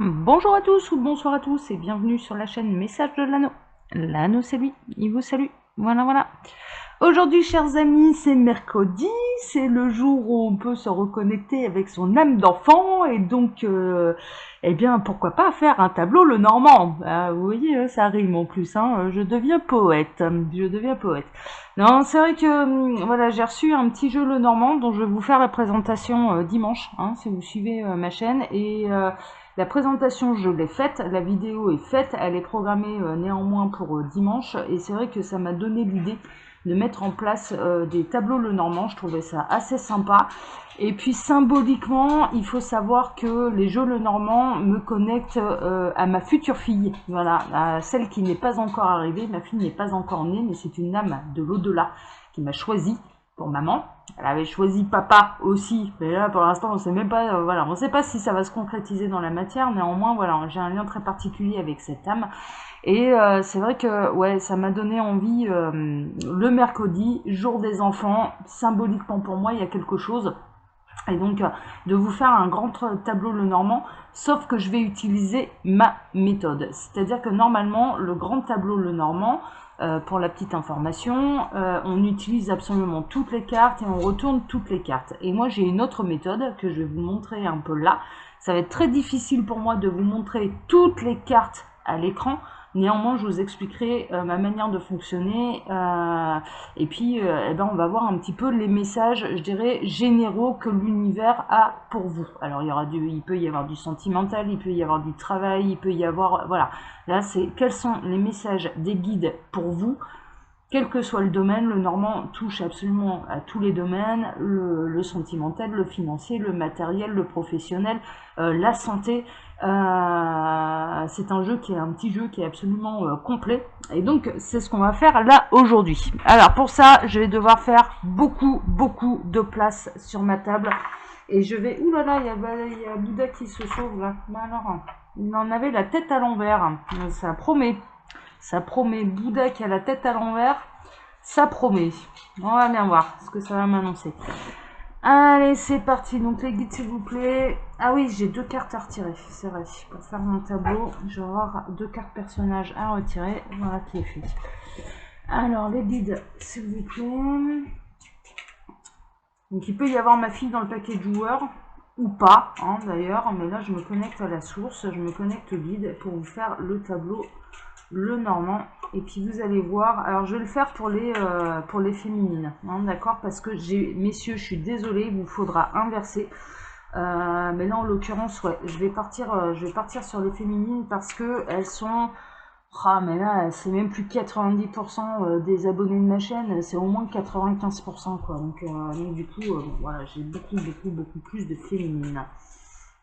Bonjour à tous ou bonsoir à tous et bienvenue sur la chaîne Message de l'Anneau. L'Anneau c'est lui, il vous salue. Voilà, voilà. Aujourd'hui, chers amis, c'est mercredi, c'est le jour où on peut se reconnecter avec son âme d'enfant et donc, eh bien, pourquoi pas faire un tableau le Normand. Vous voyez, ça rime en plus, hein, je deviens poète, je deviens poète. Non, c'est vrai que, voilà, j'ai reçu un petit jeu le Normand dont je vais vous faire la présentation dimanche, hein, si vous suivez ma chaîne et... la présentation, je l'ai faite, la vidéo est faite, elle est programmée néanmoins pour dimanche, et c'est vrai que ça m'a donné l'idée de mettre en place des tableaux le Normand, je trouvais ça assez sympa. Et puis symboliquement, il faut savoir que les jeux le Normand me connectent à ma future fille, voilà, à celle qui n'est pas encore arrivée, ma fille n'est pas encore née, mais c'est une âme de l'au-delà qui m'a choisi pour maman. Elle avait choisi papa aussi, mais là pour l'instant on sait même pas, voilà, on sait pas si ça va se concrétiser dans la matière. Néanmoins, voilà, j'ai un lien très particulier avec cette âme, et c'est vrai que ouais, ça m'a donné envie. Le mercredi, jour des enfants, symboliquement pour moi, il y a quelque chose. Et donc, de vous faire un grand tableau le Normand, sauf que je vais utiliser ma méthode. C'est-à-dire que normalement, le grand tableau le Normand, pour la petite information, on utilise absolument toutes les cartes et on retourne toutes les cartes. Et moi, j'ai une autre méthode que je vais vous montrer un peu là. Ça va être très difficile pour moi de vous montrer toutes les cartes à l'écran. Néanmoins, je vous expliquerai ma manière de fonctionner. Et puis, eh ben, on va voir un petit peu les messages, je dirais, généraux que l'univers a pour vous. Alors, il peut y avoir du sentimental, il peut y avoir du travail, il peut y avoir, voilà. Là, c'est quels sont les messages des guides pour vous. Quel que soit le domaine, le Normand touche absolument à tous les domaines, le sentimental, le financier, le matériel, le professionnel, la santé. C'est un jeu qui est un petit jeu qui est absolument complet. Et donc, c'est ce qu'on va faire là aujourd'hui. Alors, pour ça, je vais devoir faire beaucoup de place sur ma table. Et je vais... Ouh là là, il y a Bouddha qui se sauve là. Ben alors, il en avait la tête à l'envers. Ça promet. Ça promet. Bouddha qui a la tête à l'envers, ça promet. On va bien voir ce que ça va m'annoncer. Allez, c'est parti. Donc les guides, s'il vous plaît. Ah oui, j'ai deux cartes à retirer, c'est vrai. Pour faire mon tableau, je vais avoir deux cartes personnages à retirer. Voilà qui est fait. Alors, les guides, s'il vous plaît. Donc il peut y avoir ma fille dans le paquet de joueurs, ou pas, hein, d'ailleurs. Mais là, je me connecte à la source, je me connecte au guide pour vous faire le tableau le Normand. Et puis vous allez voir, alors je vais le faire pour les féminines, hein, d'accord, parce que messieurs, je suis désolée, il vous faudra inverser. Mais là en l'occurrence, ouais, je vais partir sur les féminines parce que elles sont, ah mais là c'est même plus 90% des abonnés de ma chaîne, c'est au moins 95% quoi. Donc du coup, voilà, j'ai beaucoup plus de féminines.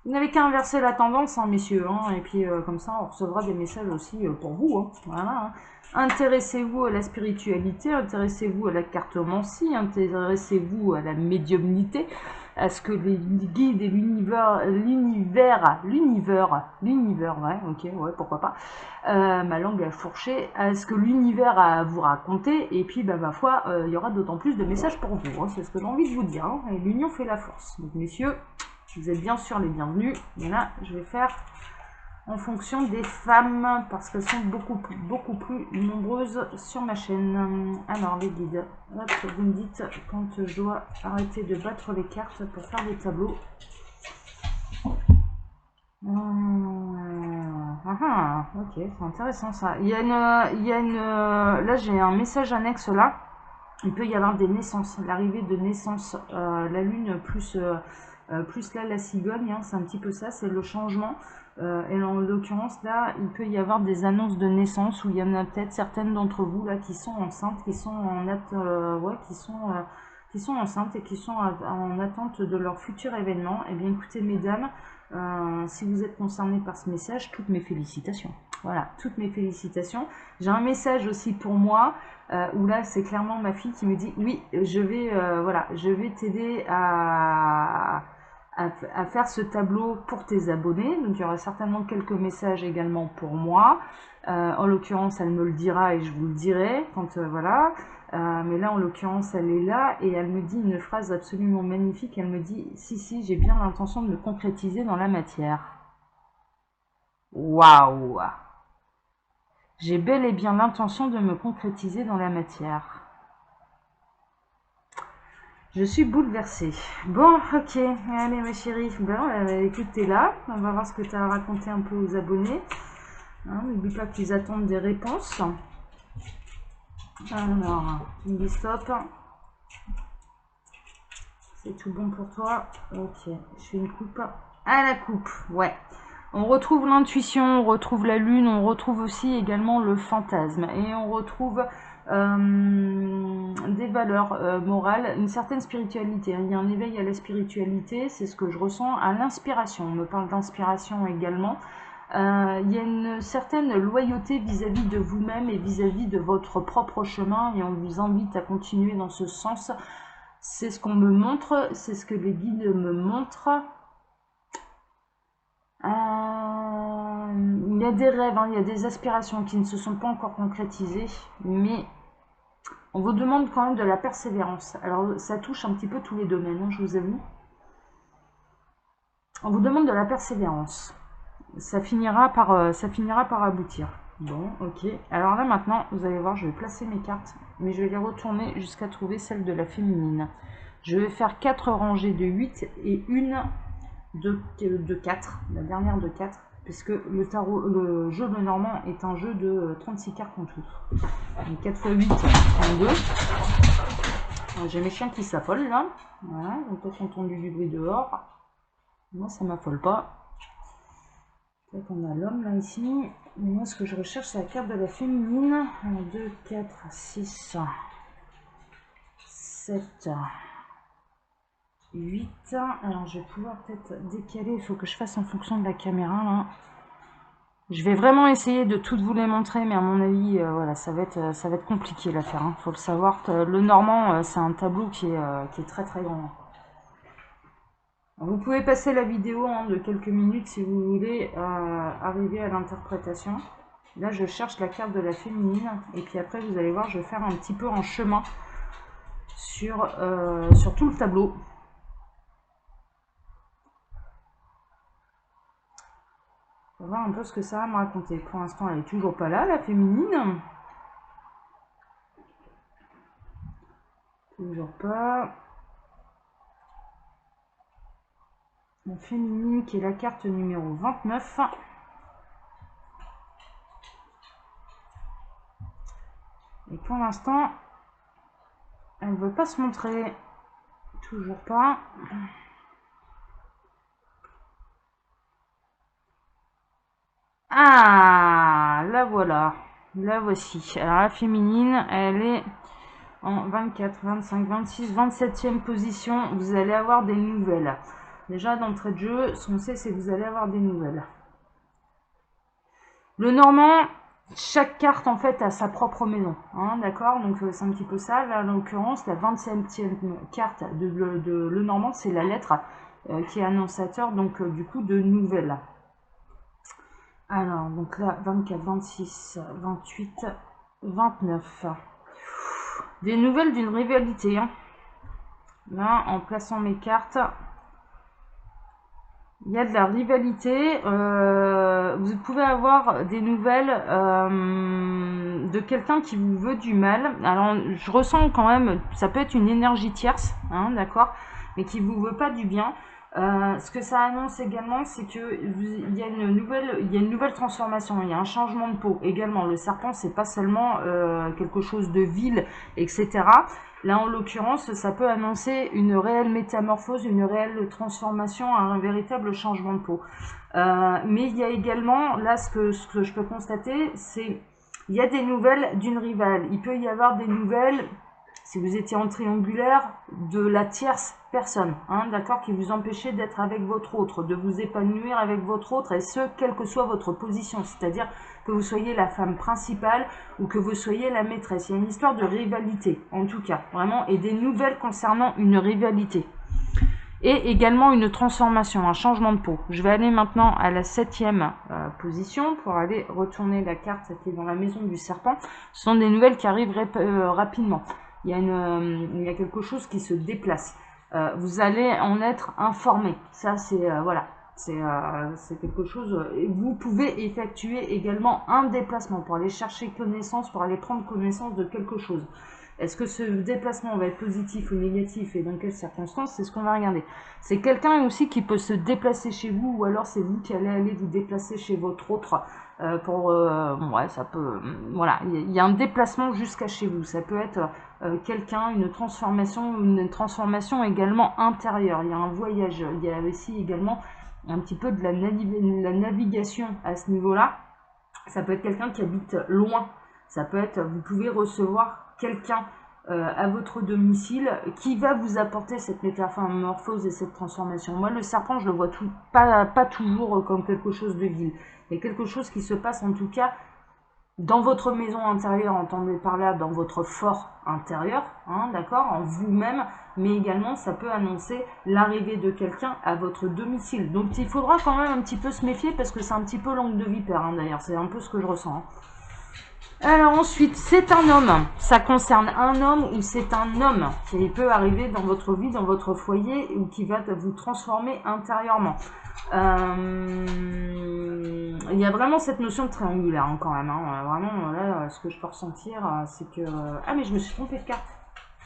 Vous n'avez qu'à inverser la tendance, hein, messieurs, hein, et puis comme ça, on recevra des messages aussi pour vous. Hein, voilà, hein. Intéressez-vous à la spiritualité, intéressez-vous à la cartomancie, intéressez-vous à la médiumnité, à ce que les guides et l'univers, ouais, ok, ouais, pourquoi pas, ma langue a fourché, à ce que l'univers a à vous raconter, et puis, bah, ma foi, il y aura d'autant plus de messages pour vous, hein, c'est ce que j'ai envie de vous dire, hein, et l'union fait la force. Donc, messieurs, vous êtes bien sûr les bienvenus. Et là, je vais faire en fonction des femmes parce qu'elles sont beaucoup plus nombreuses sur ma chaîne. Alors, les guides, hop, vous me dites quand je dois arrêter de battre les cartes pour faire des tableaux. Ok, c'est intéressant ça. Là, j'ai un message annexe là. Il peut y avoir des naissances, l'arrivée de naissance, la lune plus là la cigogne, hein, c'est un petit peu ça, c'est le changement. Et en l'occurrence là, il peut y avoir des annonces de naissance où il y en a peut-être certaines d'entre vous là qui sont enceintes, qui sont qui sont enceintes et qui sont en attente de leur futur événement. Et bien écoutez mesdames, si vous êtes concernés par ce message, toutes mes félicitations. Voilà, toutes mes félicitations. J'ai un message aussi pour moi. Où là c'est clairement ma fille qui me dit oui, je vais t'aider à faire ce tableau pour tes abonnés. Donc il y aura certainement quelques messages également pour moi. En l'occurrence elle me le dira et je vous le dirai quand voilà. Mais là en l'occurrence elle est là et elle me dit une phrase absolument magnifique. Elle me dit si j'ai bien l'intention de me concrétiser dans la matière. Waouh! J'ai bel et bien l'intention de me concrétiser dans la matière. Je suis bouleversée. Bon, ok. Allez, ma chérie. Bon, écoute, t'es là. On va voir ce que tu as à raconter un peu aux abonnés. Hein, n'oublie pas qu'ils attendent des réponses. Alors, on dit stop. C'est tout bon pour toi. Ok, je fais une coupe. À la coupe, ouais. On retrouve l'intuition, on retrouve la lune, on retrouve aussi également le fantasme. Et on retrouve des valeurs morales, une certaine spiritualité. Il y a un éveil à la spiritualité, c'est ce que je ressens, à l'inspiration. On me parle d'inspiration également. Il y a une certaine loyauté vis-à-vis de vous-même et vis-à-vis de votre propre chemin. Et on vous invite à continuer dans ce sens. C'est ce qu'on me montre, c'est ce que les guides me montrent. Il y a des rêves, hein, il y a des aspirations qui ne se sont pas encore concrétisées, mais on vous demande quand même de la persévérance. Alors ça touche un petit peu tous les domaines, hein, je vous avoue. On vous demande de la persévérance. Ça finira par aboutir. Bon, ok. Alors là maintenant, vous allez voir, je vais placer mes cartes, mais je vais les retourner jusqu'à trouver celle de la féminine. Je vais faire 4 rangées de 8 et une de 4, la dernière de 4, puisque le tarot, le jeu de Normand est un jeu de 36 cartes en tout. Donc 4 x 8, 32. J'ai mes chiens qui s'affolent là. Voilà, donc peut-être entendu du bruit dehors. Moi ça m'affole pas. Peut-être qu'on a l'homme là ici. Mais moi ce que je recherche c'est la carte de la féminine. 2, 4, 6, 7, 8. Alors je vais pouvoir peut-être décaler, il faut que je fasse en fonction de la caméra là. Je vais vraiment essayer de toutes vous les montrer, mais à mon avis, voilà, ça va être compliqué l'affaire. Hein. Faut le savoir. Le Normand, c'est un tableau qui est très très grand. Alors, vous pouvez passer la vidéo hein, de quelques minutes si vous voulez arriver à l'interprétation. Là, je cherche la carte de la féminine, et puis après, vous allez voir, je vais faire un petit peu en chemin sur tout le tableau. On va voir un peu ce que ça va me raconter. Pour l'instant, elle est toujours pas là, la féminine. Toujours pas. La féminine qui est la carte numéro 29. Et pour l'instant, elle ne veut pas se montrer. Toujours pas. Ah, la voilà. La voici. Alors la féminine, elle est en 24, 25, 26, 27e position. Vous allez avoir des nouvelles. Déjà d'entrée de jeu, ce qu'on sait, c'est que vous allez avoir des nouvelles. Le Normand, chaque carte en fait a sa propre maison. Hein, d'accord? Donc c'est un petit peu ça. Là, en l'occurrence, la 27e carte de Le Normand, c'est la lettre qui est annonçateur donc du coup de nouvelles. Alors, donc là, 24, 26, 28, 29. Des nouvelles d'une rivalité. Hein. Là, en plaçant mes cartes, il y a de la rivalité. Vous pouvez avoir des nouvelles de quelqu'un qui vous veut du mal. Alors, je ressens quand même, ça peut être une énergie tierce, hein, d'accord, mais qui vous veut pas du bien. Ce que ça annonce également, c'est qu'il y a une nouvelle transformation, il y a un changement de peau également. Le serpent, c'est pas seulement quelque chose de vil, etc. Là, en l'occurrence, ça peut annoncer une réelle métamorphose, une réelle transformation, un véritable changement de peau. Mais il y a également, là, ce que je peux constater, c'est il y a des nouvelles d'une rivale. Il peut y avoir des nouvelles, si vous étiez en triangulaire, de la tierce personne, hein, d'accord, qui vous empêchait d'être avec votre autre, de vous épanouir avec votre autre, et ce, quelle que soit votre position, c'est-à-dire que vous soyez la femme principale ou que vous soyez la maîtresse. Il y a une histoire de rivalité, en tout cas, vraiment, et des nouvelles concernant une rivalité. Et également une transformation, un changement de peau. Je vais aller maintenant à la 7e position pour aller retourner la carte qui est dans la maison du serpent. Ce sont des nouvelles qui arrivent rapidement. Il y a quelque chose qui se déplace. Vous allez en être informé. Ça, c'est voilà. C'est quelque chose. Et vous pouvez effectuer également un déplacement pour aller chercher connaissance, pour aller prendre connaissance de quelque chose. Est-ce que ce déplacement va être positif ou négatif et dans quelles circonstances? C'est ce qu'on va regarder. C'est quelqu'un aussi qui peut se déplacer chez vous ou alors c'est vous qui allez aller vous déplacer chez votre autre. Ouais, ça peut. Voilà, il y a un déplacement jusqu'à chez vous. Ça peut être quelqu'un, une transformation également intérieure. Il y a un voyage. Il y a aussi également un petit peu de la navigation à ce niveau-là. Ça peut être quelqu'un qui habite loin. Ça peut être, vous pouvez recevoir quelqu'un à votre domicile qui va vous apporter cette métamorphose et cette transformation. Moi, le serpent, je le vois pas toujours comme quelque chose de vil. Il y a quelque chose qui se passe en tout cas dans votre maison intérieure, entendez par là, dans votre fort intérieur, hein, d'accord, en vous-même, mais également ça peut annoncer l'arrivée de quelqu'un à votre domicile. Donc il faudra quand même un petit peu se méfier parce que c'est un petit peu langue de vipère, hein, d'ailleurs, c'est un peu ce que je ressens. Hein. Alors ensuite, c'est un homme. Ça concerne un homme ou c'est un homme qui peut arriver dans votre vie, dans votre foyer ou qui va vous transformer intérieurement. Il y a vraiment cette notion de triangulaire hein, quand même. Hein. Vraiment, là, ce que je peux ressentir, c'est que... Ah, mais je me suis trompée de carte.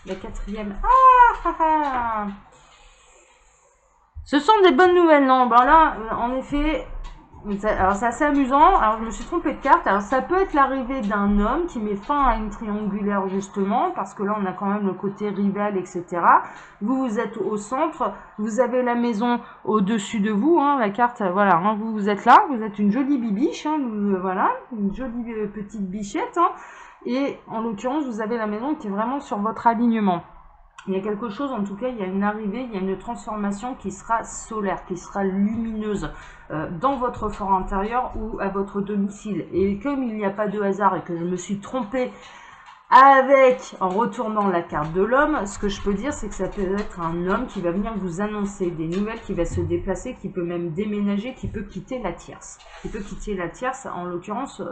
La quatrième. Ah. Ce sont des bonnes nouvelles, non? Ben là, en effet... Alors c'est assez amusant, alors je me suis trompée de carte, alors ça peut être l'arrivée d'un homme qui met fin à une triangulaire justement, parce que là on a quand même le côté rival, etc. Vous êtes au centre, vous avez la maison au-dessus de vous, hein, la carte, voilà, hein, vous êtes là, vous êtes une jolie bibiche, hein, voilà, une jolie petite bichette, hein, et en l'occurrence vous avez la maison qui est vraiment sur votre alignement. Il y a quelque chose, en tout cas, il y a une arrivée, il y a une transformation qui sera solaire, qui sera lumineuse dans votre fort intérieur ou à votre domicile. Et comme il n'y a pas de hasard et que je me suis trompée en retournant la carte de l'homme, ce que je peux dire, c'est que ça peut être un homme qui va venir vous annoncer des nouvelles, qui va se déplacer, qui peut même déménager, qui peut quitter la tierce. Qui peut quitter la tierce, en l'occurrence,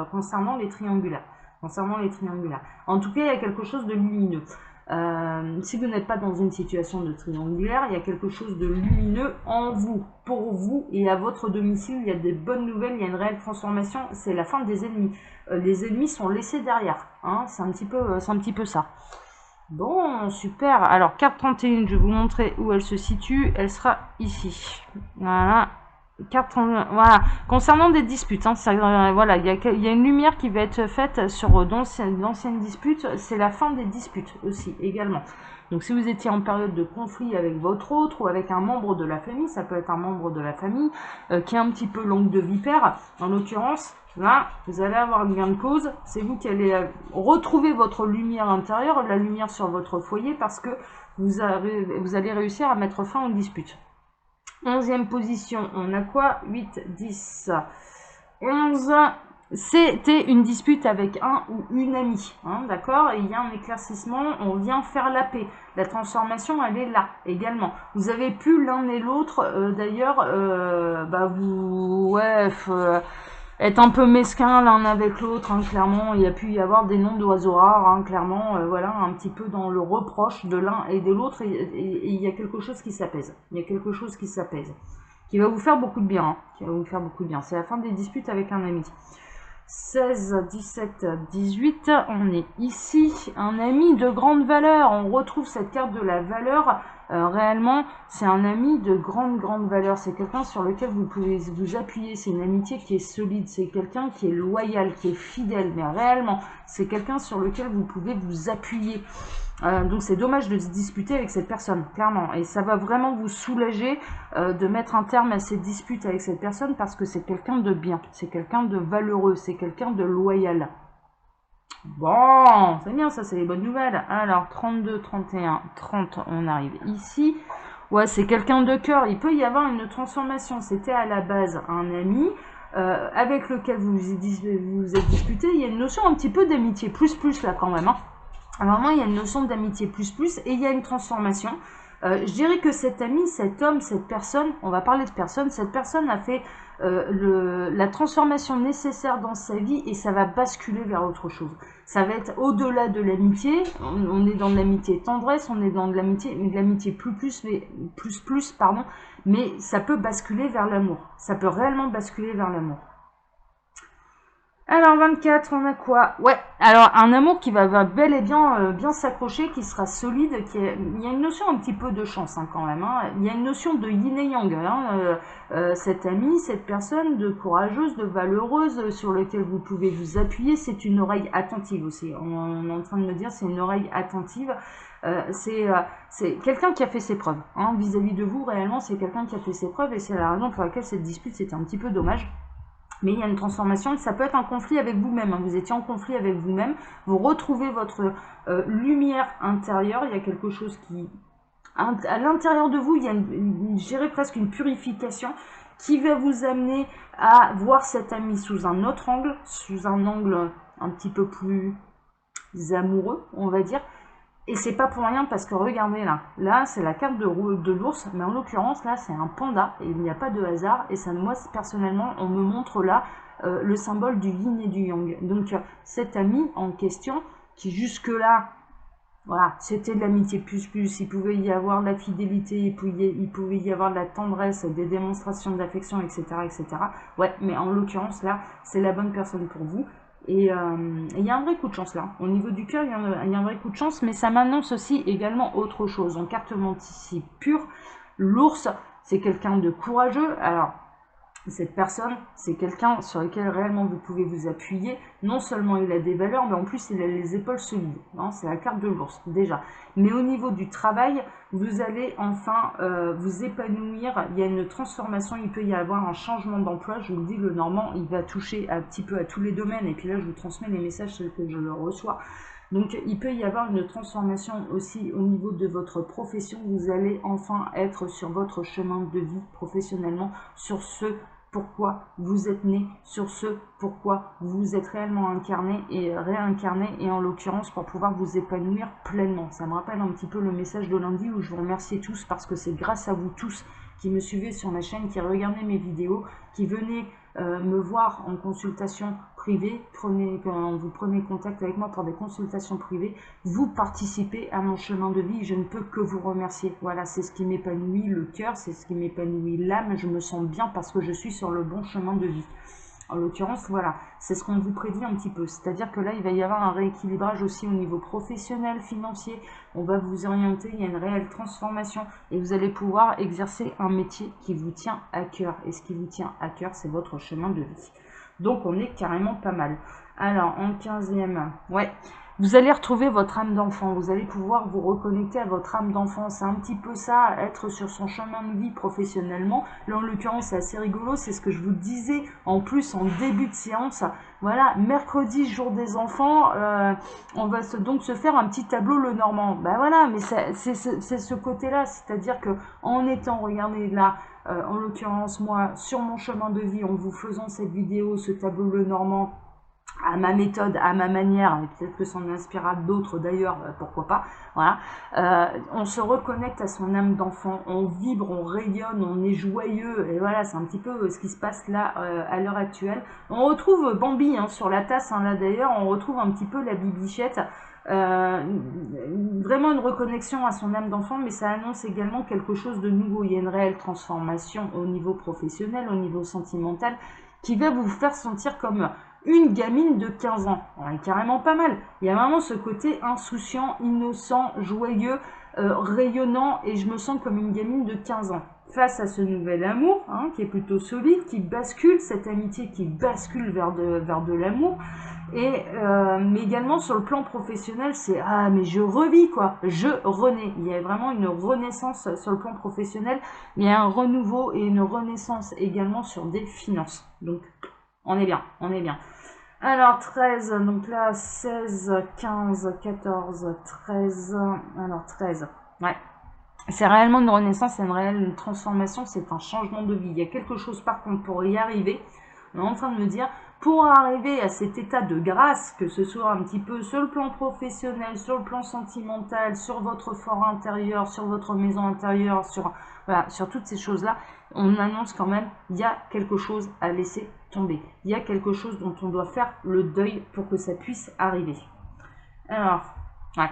concernant les triangulaires. En tout cas, il y a quelque chose de lumineux. Si vous n'êtes pas dans une situation de triangulaire, il y a quelque chose de lumineux en vous, pour vous et à votre domicile. Il y a des bonnes nouvelles, il y a une réelle transformation. C'est la fin des ennemis. Les ennemis sont laissés derrière. Hein, c'est un petit peu ça. Bon, super. Alors, carte 31, je vais vous montrer où elle se situe. Elle sera ici. Voilà. Voilà. Concernant des disputes, hein, voilà, il y a une lumière qui va être faite sur d'anciennes disputes. C'est la fin des disputes aussi, également. Donc si vous étiez en période de conflit avec votre autre ou avec un membre de la famille, ça peut être un membre de la famille qui est un petit peu langue de vipère. En l'occurrence, là, vous allez avoir une gain de cause. C'est vous qui allez retrouver votre lumière intérieure, la lumière sur votre foyer, parce que vous allez réussir à mettre fin aux disputes. 11e position, on a quoi? 8, 10, 11. C'était une dispute avec un ou une amie, hein, d'accord? Il y a un éclaircissement, on vient faire la paix. La transformation, elle est là également. Vous avez pu l'un et l'autre, d'ailleurs, être un peu mesquin l'un avec l'autre, hein, clairement. Il y a pu y avoir des noms d'oiseaux rares, hein, clairement, voilà, un petit peu dans le reproche de l'un et de l'autre, et il y a quelque chose qui s'apaise. Qui va vous faire beaucoup de bien, hein, C'est la fin des disputes avec un ami. 16, 17, 18, on est ici, un ami de grande valeur, on retrouve cette carte de la valeur, réellement c'est un ami de grande valeur, c'est quelqu'un sur lequel vous pouvez vous appuyer, c'est une amitié qui est solide, c'est quelqu'un qui est loyal, qui est fidèle, mais réellement c'est quelqu'un sur lequel vous pouvez vous appuyer. Donc c'est dommage de se disputer avec cette personne, clairement. Et ça va vraiment vous soulager de mettre un terme à ces disputes avec cette personne parce que c'est quelqu'un de bien, c'est quelqu'un de valeureux, c'est quelqu'un de loyal. Bon, c'est bien ça, c'est les bonnes nouvelles. Alors 32, 31, 30, on arrive ici. Ouais, c'est quelqu'un de cœur, il peut y avoir une transformation. C'était à la base un ami avec lequel vous vous êtes disputé. Il y a une notion un petit peu d'amitié, plus là quand même, hein. Vraiment, il y a une notion d'amitié plus et il y a une transformation. Je dirais que cet ami, cet homme, cette personne, on va parler de personne, cette personne a fait la transformation nécessaire dans sa vie et ça va basculer vers autre chose. Ça va être au-delà de l'amitié, on est dans de l'amitié tendresse, on est dans de l'amitié, mais de l'amitié plus, mais ça peut basculer vers l'amour. Ça peut réellement basculer vers l'amour. Alors 24, on a quoi? Ouais, alors un amour qui va bel et bien bien s'accrocher, qui sera solide, il y a une notion un petit peu de chance hein, quand même. Hein. Il y a une notion de yin et yang. Hein. Cette amie, cette personne de courageuse, de valeureuse sur laquelle vous pouvez vous appuyer, c'est une oreille attentive aussi. On est en train de me dire c'est une oreille attentive. C'est quelqu'un qui a fait ses preuves. Hein. Vis-à-vis de vous, réellement, c'est quelqu'un qui a fait ses preuves et c'est la raison pour laquelle cette dispute c'était un petit peu dommage. Mais il y a une transformation, ça peut être un conflit avec vous-même, hein. Vous étiez en conflit avec vous-même, vous retrouvez votre lumière intérieure, il y a quelque chose qui... À l'intérieur de vous, il y a, je dirais presque une purification qui va vous amener à voir cet ami sous un autre angle, sous un angle un petit peu plus amoureux, on va dire. Et c'est pas pour rien parce que regardez là c'est la carte de l'ours, mais en l'occurrence là c'est un panda et il n'y a pas de hasard. Et ça, moi personnellement, on me montre là le symbole du yin et du yang. Donc cet ami en question qui jusque là, voilà, c'était de l'amitié plus, il pouvait y avoir de la fidélité, il pouvait y avoir de la tendresse, des démonstrations d'affection, etc., etc. Ouais, mais en l'occurrence là, c'est la bonne personne pour vous. Et il y a un vrai coup de chance là. Au niveau du cœur, il y a un vrai coup de chance, mais ça m'annonce aussi également autre chose. En carte mentale pure, l'ours, c'est quelqu'un de courageux. Alors, cette personne, c'est quelqu'un sur lequel réellement vous pouvez vous appuyer. Non seulement il a des valeurs, mais en plus il a les épaules solides. C'est la carte de l'ours, déjà. Mais au niveau du travail, vous allez enfin vous épanouir. Il y a une transformation, il peut y avoir un changement d'emploi. Je vous le dis, le normand, il va toucher un petit peu à tous les domaines. Et puis là, je vous transmets les messages tels que je le reçois. Donc il peut y avoir une transformation aussi au niveau de votre profession. Vous allez enfin être sur votre chemin de vie professionnellement, sur ce pourquoi vous êtes né, sur ce pourquoi vous êtes réellement incarné et réincarné, et en l'occurrence pour pouvoir vous épanouir pleinement. Ça me rappelle un petit peu le message de lundi où je vous remercie tous parce que c'est grâce à vous tous qui me suivez sur ma chaîne, qui regardez mes vidéos, qui venez me voir en consultation privée, quand vous prenez contact avec moi pour des consultations privées, vous participez à mon chemin de vie, je ne peux que vous remercier. Voilà, c'est ce qui m'épanouit le cœur, c'est ce qui m'épanouit l'âme, je me sens bien parce que je suis sur le bon chemin de vie. En l'occurrence, voilà, c'est ce qu'on vous prédit un petit peu. C'est-à-dire que là, il va y avoir un rééquilibrage aussi au niveau professionnel, financier. On va vous orienter, il y a une réelle transformation et vous allez pouvoir exercer un métier qui vous tient à cœur. Et ce qui vous tient à cœur, c'est votre chemin de vie. Donc, on est carrément pas mal. Alors, en 15e, ouais, vous allez retrouver votre âme d'enfant. Vous allez pouvoir vous reconnecter à votre âme d'enfant. C'est un petit peu ça, être sur son chemin de vie professionnellement. Là, en l'occurrence, c'est assez rigolo. C'est ce que je vous disais en plus en début de séance. Voilà, mercredi, jour des enfants, on va donc se faire un petit tableau le normand. Ben voilà, mais c'est ce côté-là. C'est-à-dire que en étant, regardez là, en l'occurrence, moi, sur mon chemin de vie, en vous faisant cette vidéo, ce tableau le normand, à ma méthode, à ma manière, et peut-être que ça en inspirera d'autres d'ailleurs, pourquoi pas, voilà, on se reconnecte à son âme d'enfant, on vibre, on rayonne, on est joyeux, et voilà, c'est un petit peu ce qui se passe là à l'heure actuelle. On retrouve Bambi hein, sur la tasse, hein, là d'ailleurs, on retrouve un petit peu la bibichette, vraiment une reconnexion à son âme d'enfant, mais ça annonce également quelque chose de nouveau. Il y a une réelle transformation au niveau professionnel, au niveau sentimental, qui va vous faire sentir comme une gamine de 15 ans. On est carrément pas mal. Il y a vraiment ce côté insouciant, innocent, joyeux, rayonnant, et je me sens comme une gamine de 15 ans. Face à ce nouvel amour, hein, qui est plutôt solide, qui bascule, cette amitié qui bascule vers de l'amour, et mais également sur le plan professionnel, c'est ah mais je revis quoi, je renais. Il y a vraiment une renaissance sur le plan professionnel, il y a un renouveau et une renaissance également sur des finances. Donc on est bien, on est bien. Alors 13, donc là 16, 15, 14, 13, alors 13, ouais. C'est réellement une renaissance, c'est une réelle transformation, c'est un changement de vie. Il y a quelque chose par contre pour y arriver, on est en train de me dire, pour arriver à cet état de grâce, que ce soit un petit peu sur le plan professionnel, sur le plan sentimental, sur votre fort intérieur, sur votre maison intérieure, voilà, sur toutes ces choses-là, on annonce quand même, il y a quelque chose à laisser tomber. Il y a quelque chose dont on doit faire le deuil pour que ça puisse arriver. Alors, ouais.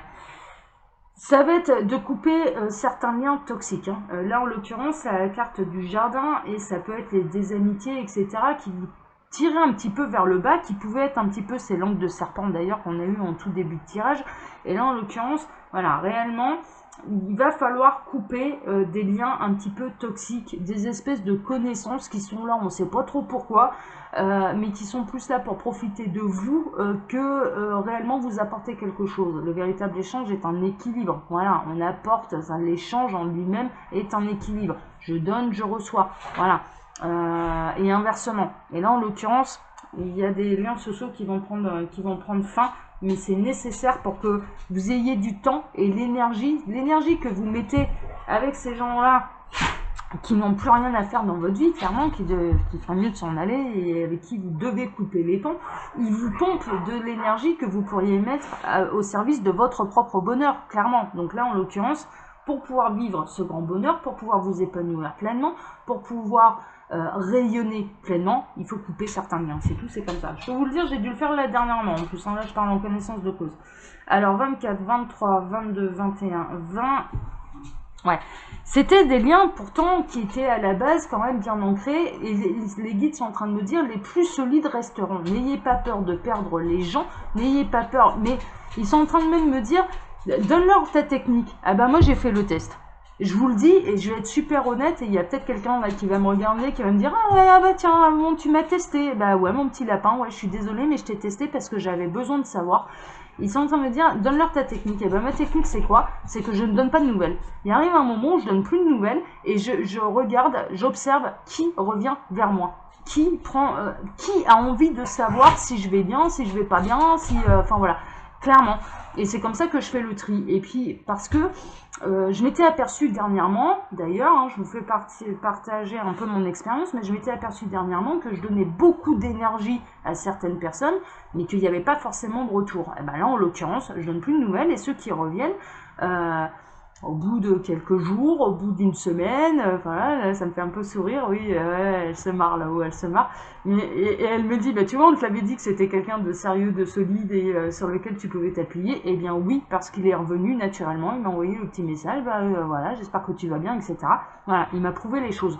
Ça va être de couper certains liens toxiques. Hein. Là, en l'occurrence, c'est la carte du jardin et ça peut être des amitiés, etc., qui vous tiraient un petit peu vers le bas, qui pouvaient être un petit peu ces langues de serpent d'ailleurs qu'on a eu en tout début de tirage. Et là, en l'occurrence, voilà, réellement, il va falloir couper des liens un petit peu toxiques, des espèces de connaissances qui sont là, on ne sait pas trop pourquoi, mais qui sont plus là pour profiter de vous que réellement vous apporter quelque chose. Le véritable échange est un équilibre. Voilà, on apporte, l'échange en lui-même est un équilibre. Je donne, je reçois. Voilà. Et inversement. Et là, en l'occurrence, il y a des liens sociaux qui vont prendre fin, mais c'est nécessaire pour que vous ayez du temps et l'énergie que vous mettez avec ces gens-là qui n'ont plus rien à faire dans votre vie, clairement, qui ferait mieux de s'en aller et avec qui vous devez couper les ponts, ils vous pompent de l'énergie que vous pourriez mettre au service de votre propre bonheur, clairement. Donc là, en l'occurrence, pour pouvoir vivre ce grand bonheur, pour pouvoir vous épanouir pleinement, pour pouvoir rayonner pleinement, il faut couper certains liens. C'est tout, c'est comme ça. Je peux vous le dire, j'ai dû le faire là dernièrement. En plus, là, je parle en connaissance de cause. Alors, 24, 23, 22, 21, 20... Ouais, c'était des liens pourtant qui étaient à la base quand même bien ancrés et les guides sont en train de me dire les plus solides resteront. N'ayez pas peur de perdre les gens, n'ayez pas peur, mais ils sont en train de même me dire donne-leur ta technique. Ah bah moi j'ai fait le test. Je vous le dis et je vais être super honnête et il y a peut-être quelqu'un là qui va me regarder qui va me dire ah ouais ah bah tiens bon, tu m'as testé. Bah ouais mon petit lapin, ouais je suis désolée mais je t'ai testé parce que j'avais besoin de savoir. Ils sont en train de me dire, donne-leur ta technique. Et ben ma technique, c'est quoi? C'est que je ne donne pas de nouvelles. Il arrive un moment où je donne plus de nouvelles et je regarde, j'observe qui revient vers moi. Qui a envie de savoir si je vais bien, si je vais pas bien, enfin voilà, clairement. Et c'est comme ça que je fais le tri. Et puis parce que je m'étais aperçu dernièrement, d'ailleurs, hein, je vous fais partager un peu mon expérience, mais je m'étais aperçu dernièrement que je donnais beaucoup d'énergie à certaines personnes, mais qu'il n'y avait pas forcément de retour. Et ben là, en l'occurrence, je donne plus de nouvelles et ceux qui reviennent, au bout de quelques jours, au bout d'une semaine, voilà, là, ça me fait un peu sourire, oui, elle se marre là-haut, elle se marre. Et elle me dit, bah tu vois, on te l'avait dit que c'était quelqu'un de sérieux, de solide et sur lequel tu pouvais t'appuyer. Eh bien oui, parce qu'il est revenu naturellement, il m'a envoyé le petit message, bah voilà, j'espère que tu vas bien, etc. Voilà, il m'a prouvé les choses.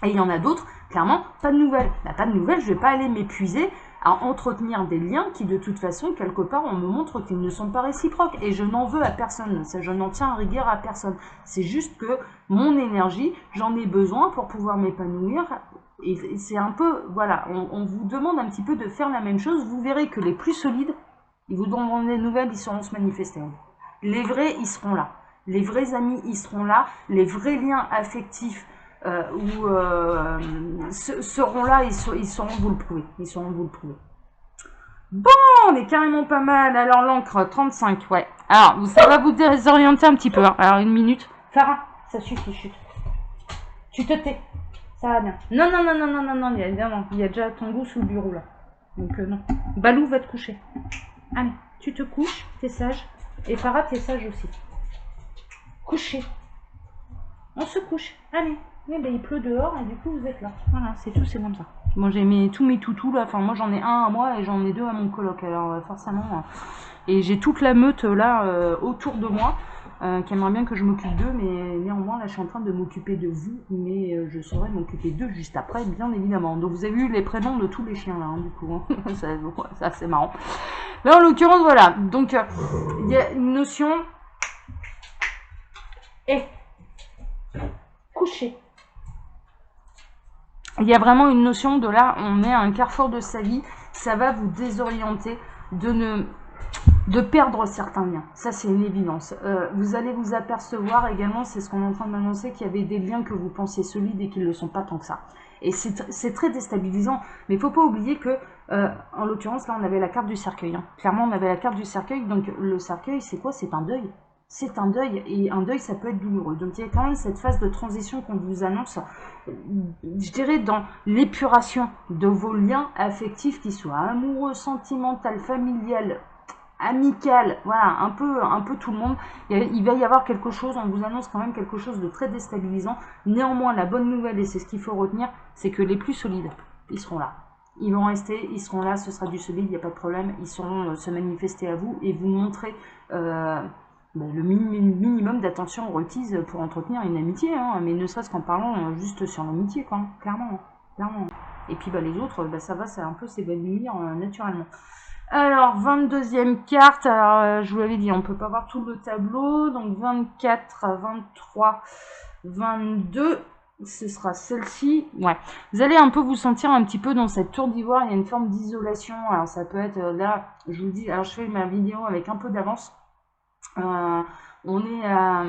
Et il y en a d'autres, clairement, pas de nouvelles. Bah, pas de nouvelles, je vais pas aller m'épuiser à entretenir des liens qui, de toute façon, quelque part, on me montre qu'ils ne sont pas réciproques. Et je n'en veux à personne. Je n'en tiens à rigueur à personne. C'est juste que mon énergie, j'en ai besoin pour pouvoir m'épanouir. Et c'est un peu, voilà, on vous demande un petit peu de faire la même chose. Vous verrez que les plus solides, ils vous donneront des nouvelles, ils sauront se manifester. Les vrais, ils seront là. Les vrais amis, ils seront là. Les vrais liens affectifs, seront là, ils sauront vous le prouver. Ils sauront vous le prouver. Bon, on est carrément pas mal. Alors l'encre, 35, ouais. Alors, ça va vous désorienter un petit peu. Hein. Alors, une minute. Farah, ça suffit, chute. Tu te tais. Ça va bien. Non, non, non, non, non, non, non, il y a déjà ton goût sous le bureau, là. Donc, non. Balou va te coucher. Allez, tu te couches, t'es sage. Et Farah, t'es sage aussi. Coucher. On se couche. Allez. Oui, ben, il pleut dehors et du coup vous êtes là. Voilà, c'est tout, c'est comme ça. Moi j'ai tous mes toutous là, enfin moi j'en ai un à moi et j'en ai deux à mon coloc, alors forcément. Et j'ai toute la meute là autour de moi qui aimerait bien que je m'occupe d'eux, mais néanmoins là je suis en train de m'occuper de vous, mais je saurai m'occuper d'eux juste après, bien évidemment. Donc vous avez vu les prénoms de tous les chiens là, hein, du coup, hein. C'est assez marrant. Là en l'occurrence voilà, donc il y a une notion et coucher. Il y a vraiment une notion de là, on est à un carrefour de sa vie, ça va vous désorienter de perdre certains liens. Ça, c'est une évidence. Vous allez vous apercevoir également, c'est ce qu'on est en train de m'annoncer, qu'il y avait des liens que vous pensiez solides et qui ne le sont pas tant que ça. Et c'est très déstabilisant. Mais il ne faut pas oublier que, en l'occurrence, là, on avait la carte du cercueil. Hein. Clairement, on avait la carte du cercueil. Donc, le cercueil, c'est quoi? C'est un deuil. C'est un deuil, et un deuil, ça peut être douloureux. Donc, il y a quand même cette phase de transition qu'on vous annonce, je dirais, dans l'épuration de vos liens affectifs, qu'ils soient amoureux, sentimental, familial, amical, voilà, un peu tout le monde. Il va y avoir quelque chose, on vous annonce quand même quelque chose de très déstabilisant. Néanmoins, la bonne nouvelle, et c'est ce qu'il faut retenir, c'est que les plus solides, ils seront là. Ils vont rester, ils seront là, ce sera du solide, il n'y a pas de problème. Ils sauront se manifester à vous et vous montrer ben, le minimum d'attention requise pour entretenir une amitié, hein, mais ne serait-ce qu'en parlant juste sur l'amitié, quoi, clairement, clairement. Et puis bah, les autres, bah, ça va, c'est un peu s'évanouir naturellement. Alors, 22e carte, alors, je vous l'avais dit, on ne peut pas voir tout le tableau, donc 24, 23, 22, ce sera celle-ci. Ouais, vous allez un peu vous sentir un petit peu dans cette tour d'ivoire, il y a une forme d'isolation, alors ça peut être, là, je vous dis, alors je fais ma vidéo avec un peu d'avance, on est à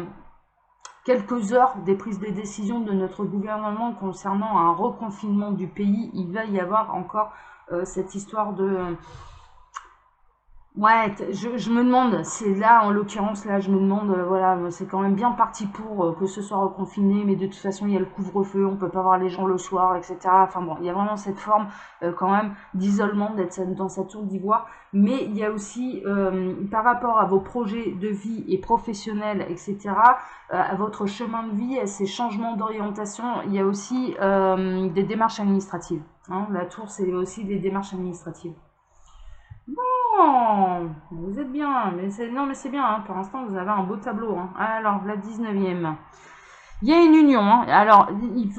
quelques heures des prises de décision de notre gouvernement concernant un reconfinement du pays. Il va y avoir encore cette histoire de... Ouais, je me demande, c'est là, en l'occurrence, là, je me demande, voilà, c'est quand même bien parti pour que ce soit reconfiné, mais de toute façon, il y a le couvre-feu, on peut pas voir les gens le soir, etc. Enfin bon, il y a vraiment cette forme, quand même, d'isolement, d'être dans sa tour d'ivoire, mais il y a aussi, par rapport à vos projets de vie et professionnels, etc., à votre chemin de vie, à ces changements d'orientation, il y a aussi des démarches administratives. Hein. La tour, c'est aussi des démarches administratives. Bon, vous êtes bien, mais c'est non mais c'est bien, hein, pour l'instant vous avez un beau tableau. Hein. Alors, la 19e. Il y a une union. Hein. Alors,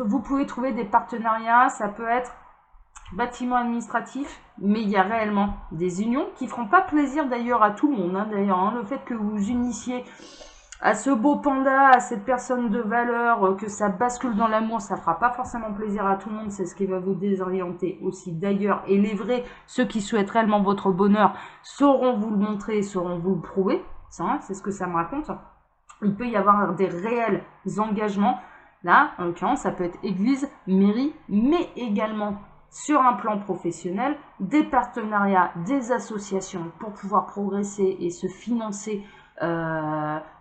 vous pouvez trouver des partenariats, ça peut être bâtiment administratif, mais il y a réellement des unions qui feront pas plaisir d'ailleurs à tout le monde. Hein, d'ailleurs, hein, le fait que vous unissiez à ce beau panda, à cette personne de valeur, que ça bascule dans l'amour, ça fera pas forcément plaisir à tout le monde, c'est ce qui va vous désorienter aussi d'ailleurs. Et les vrais, ceux qui souhaitent réellement votre bonheur, sauront vous le montrer, sauront vous le prouver, ça, c'est ce que ça me raconte. Il peut y avoir des réels engagements, là, en l'occurrence, ça peut être église, mairie, mais également sur un plan professionnel, des partenariats, des associations pour pouvoir progresser et se financer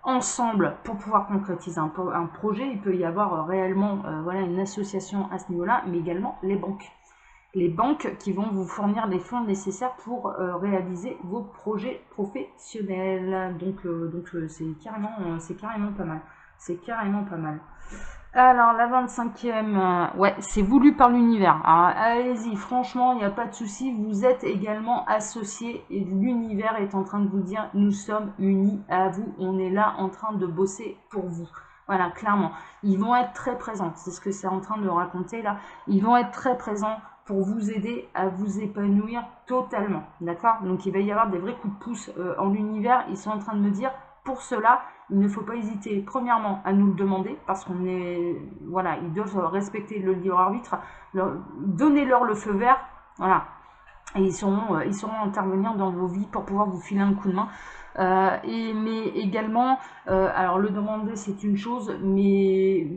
ensemble pour pouvoir concrétiser un projet. Il peut y avoir réellement voilà, une association à ce niveau-là, mais également les banques. Les banques qui vont vous fournir les fonds nécessaires pour réaliser vos projets professionnels. Donc c'est carrément pas mal. C'est carrément pas mal. Alors, la 25e, ouais, c'est voulu par l'univers. Alors, allez-y, franchement, il n'y a pas de souci. Vous êtes également associés et l'univers est en train de vous dire, nous sommes unis à vous. On est là en train de bosser pour vous. Voilà, clairement. Ils vont être très présents. C'est ce que c'est en train de raconter là. Ils vont être très présents pour vous aider à vous épanouir totalement. D'accord? Donc, il va y avoir des vrais coups de pouce en l'univers. Ils sont en train de me dire, pour cela, il ne faut pas hésiter, premièrement, à nous le demander, parce qu'on est, voilà, ils doivent respecter le libre arbitre, donnez-leur le feu vert, voilà, et ils sauront intervenir dans vos vies pour pouvoir vous filer un coup de main. Mais également, alors le demander c'est une chose, mais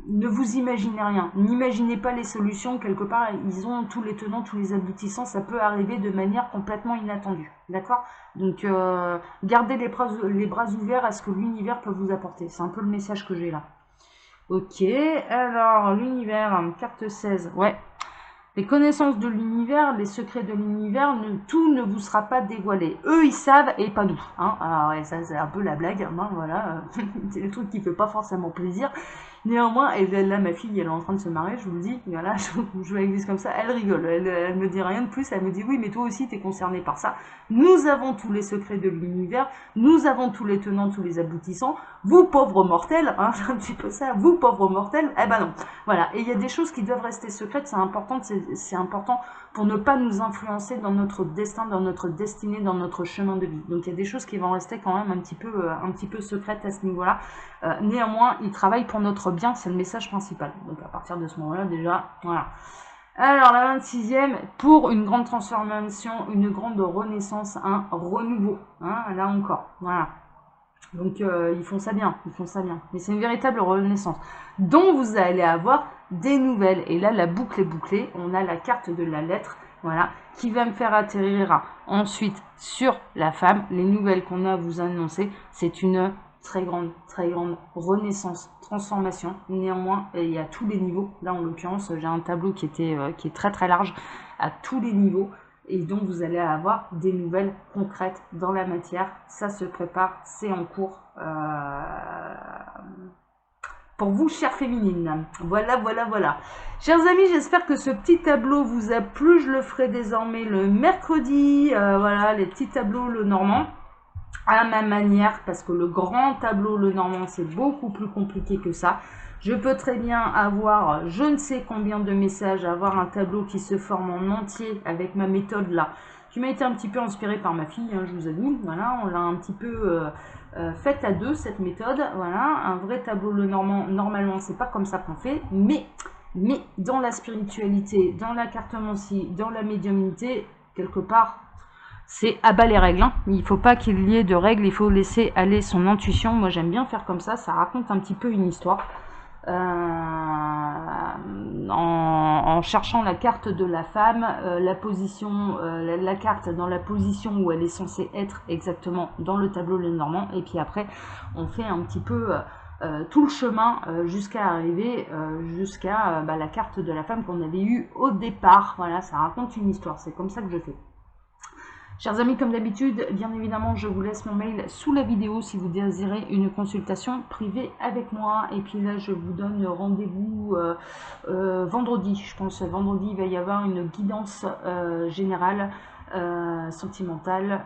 ne vous imaginez rien, n'imaginez pas les solutions, quelque part ils ont tous les tenants, tous les aboutissants, ça peut arriver de manière complètement inattendue, d'accord? Donc gardez les bras ouverts à ce que l'univers peut vous apporter, c'est un peu le message que j'ai là. Ok, alors l'univers, carte 16, ouais. Les connaissances de l'univers, les secrets de l'univers, tout ne vous sera pas dévoilé. Eux, ils savent et pas nous. Hein. Alors, ouais, ça, c'est un peu la blague. Hein, voilà. C'est le truc qui fait pas forcément plaisir. Néanmoins, et là, ma fille, elle est en train de se marrer, je vous le dis. Voilà, je l'existe comme ça. Elle rigole. Elle me dit rien de plus. Elle me dit, oui, mais toi aussi, tu es concerné par ça. Nous avons tous les secrets de l'univers. Nous avons tous les tenants, tous les aboutissants. Vous, pauvres mortels, hein, c'est un petit peu ça. Vous, pauvres mortels, eh ben non. Voilà. Et il y a des choses qui doivent rester secrètes. C'est important pour ne pas nous influencer dans notre destin, dans notre destinée, dans notre chemin de vie. Donc il y a des choses qui vont rester quand même un petit peu secrètes à ce niveau-là. Néanmoins, ils travaillent pour notre bien, c'est le message principal. Donc à partir de ce moment-là, déjà, voilà. Alors la 26e, pour une grande transformation, une grande renaissance, un renouveau. Hein, là encore, voilà. Donc ils font ça bien, Mais c'est une véritable renaissance dont vous allez avoir des nouvelles. Et là, la boucle est bouclée. On a la carte de la lettre, voilà, qui va me faire atterrir ensuite sur la femme. Les nouvelles qu'on a à vous annoncer, c'est une très grande renaissance, transformation. Néanmoins, il y a tous les niveaux. Là, en l'occurrence, j'ai un tableau qui est très large à tous les niveaux. Et donc vous allez avoir des nouvelles concrètes dans la matière. Ça se prépare, c'est en cours. Pour vous, chères féminines. Voilà. Chers amis, j'espère que ce petit tableau vous a plu. Je le ferai désormais le mercredi. Voilà, les petits tableaux, le normand. à ma manière, parce que le grand tableau, le normand, c'est beaucoup plus compliqué que ça. Je peux très bien avoir je ne sais combien de messages, avoir un tableau qui se forme en entier avec ma méthode là, qui m'a été un petit peu inspirée par ma fille, hein, je vous avoue. Voilà, on l'a un petit peu faite à deux, cette méthode. Voilà, un vrai tableau le normand, normalement, c'est pas comme ça qu'on fait, mais dans la spiritualité, dans la cartomancie, dans la médiumnité, quelque part, c'est à bas les règles. Hein. Il ne faut pas qu'il y ait de règles, il faut laisser aller son intuition. Moi, j'aime bien faire comme ça raconte un petit peu une histoire. En cherchant la carte de la femme, la position, la carte dans la position où elle est censée être exactement dans le tableau Lenormand, et puis après on fait un petit peu tout le chemin jusqu'à arriver jusqu'à la carte de la femme qu'on avait eue au départ. Voilà, ça raconte une histoire, c'est comme ça que je fais. Chers amis, comme d'habitude, bien évidemment, je vous laisse mon mail sous la vidéo si vous désirez une consultation privée avec moi. Et puis là, je vous donne rendez-vous vendredi. Je pense vendredi, il va y avoir une guidance générale, sentimentale,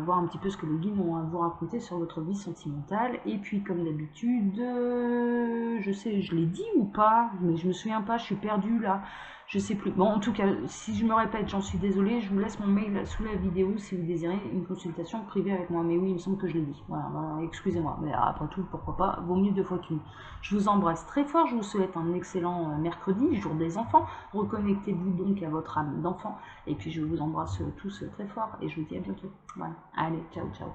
voir un petit peu ce que les guides ont à vous raconter sur votre vie sentimentale. Et puis, comme d'habitude, je sais, je l'ai dit ou pas, mais je me souviens pas, je suis perdue là. Je sais plus. Bon, en tout cas, si je me répète, j'en suis désolée. Je vous laisse mon mail sous la vidéo si vous désirez une consultation privée avec moi. Mais oui, il me semble que je l'ai dit. Voilà, excusez-moi. Mais après tout, pourquoi pas, vaut mieux deux fois qu'une. Je vous embrasse très fort. Je vous souhaite un excellent mercredi, jour des enfants. Reconnectez-vous donc à votre âme d'enfant. Et puis, je vous embrasse tous très fort. Et je vous dis à bientôt. Voilà. Allez, ciao, ciao.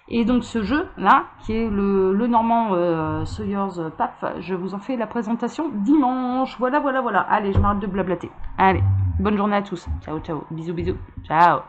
Et donc ce jeu-là, qui est le Normand Sawyer's Path, je vous en fais la présentation dimanche. Voilà, voilà, voilà. Allez, je m'arrête de blablater. Allez, bonne journée à tous. Ciao, ciao. Bisous, bisous. Ciao.